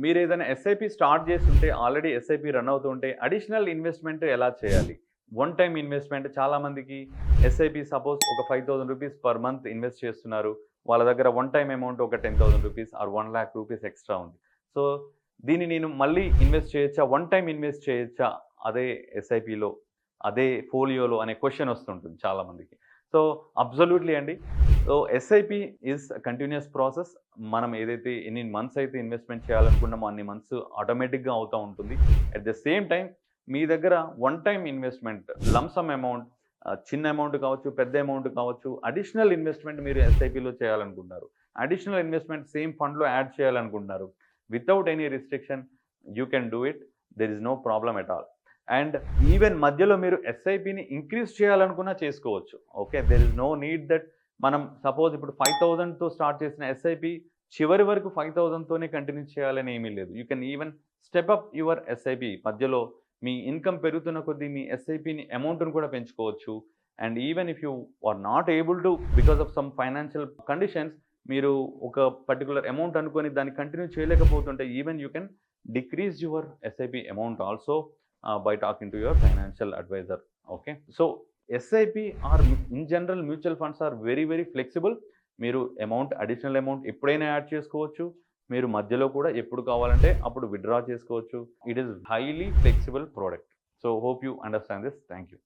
మీరు ఏదైనా SIP start చేస్తుంటే ఆల్రెడీ ఎస్ఐపి రన్ అవుతుంటే అడిషనల్ ఇన్వెస్ట్మెంట్ ఎలా చేయాలి? వన్ టైమ్ ఇన్వెస్ట్మెంట్ చాలామందికి ఎస్ఐపి సపోజ్ ఒక 5,000 రూపీస్ పర్ మంత్ ఇన్వెస్ట్ చేస్తున్నారు. వాళ్ళ దగ్గర వన్ టైమ్ అమౌంట్ ఒక 10,000 రూపీస్ ఆర్ 1,00,000 రూపీస్ ఎక్స్ట్రా ఉంది. సో, దీన్ని నేను మళ్ళీ ఇన్వెస్ట్ చేయొచ్చా? వన్ టైమ్ ఇన్వెస్ట్ చేయొచ్చా? అదే ఎస్ఐపిలో, అదే ఫోలియోలో అనే క్వెషన్ వస్తుంటుంది చాలామందికి. సో, అబ్సల్యూట్‌లీ అండి. So, SIP is continuous process. మనం ఏదైతే ఎన్ని మంత్స్ అయితే ఇన్వెస్ట్‌మెంట్ చేయాలనుకున్నామో అన్ని మంత్స్ ఆటోమేటిక్‌గా అవుతా ఉంటుంది. అట్ ద సేమ్ టైమ్ మీ దగ్గర one time investment lump sum amount చిన్న అమౌంట్ కావచ్చు, పెద్ద అమౌంట్ కావచ్చు, అడిషనల్ ఇన్వెస్ట్‌మెంట్ మీరు ఎస్ఐపిలో చేయాలనుకుంటున్నారు. అడిషనల్ ఇన్వెస్ట్‌మెంట్ సేమ్ ఫండ్‌లో యాడ్ చేయాలనుకుంటున్నారు. Without any restriction you can do it. There is no problem at all. And even మధ్యలో మీరు ఎస్ఐపిని ఇంక్రీజ్ చేయాలనుకున్నా చేసుకోవచ్చు. Okay. There is no need that మనం సపోజ్ ఇప్పుడు 5,000తో స్టార్ట్ చేసిన ఎస్ఐపి చివరి వరకు 5,000తోనే కంటిన్యూ చేయాలని ఏమీ లేదు. You can even step up your SIP. మధ్యలో మీ ఇన్‌కమ్ పెరుగుతున్న కొద్దీ మీ ఎస్ఐపిని అమౌంట్‌ని కూడా పెంచుకోవచ్చు. And even if you are not able to because of some financial conditions మీరు ఒక పర్టిక్యులర్ అమౌంట్ అనుకోని దాన్ని కంటిన్యూ చేయలేకపోతుంటే even you can decrease your SIP amount also by talking to your financial advisor. Okay. So, SIP or in general mutual funds are very very flexible. మీరు amount additional amount ఎప్పుడైనా add చేసుకోవచ్చు. మీరు మధ్యలో కూడా ఎప్పుడు కావాలంటే అప్పుడు విత్‌డ్రా చేసుకోవచ్చు. It is highly flexible product. So, hope you understand this. Thank you.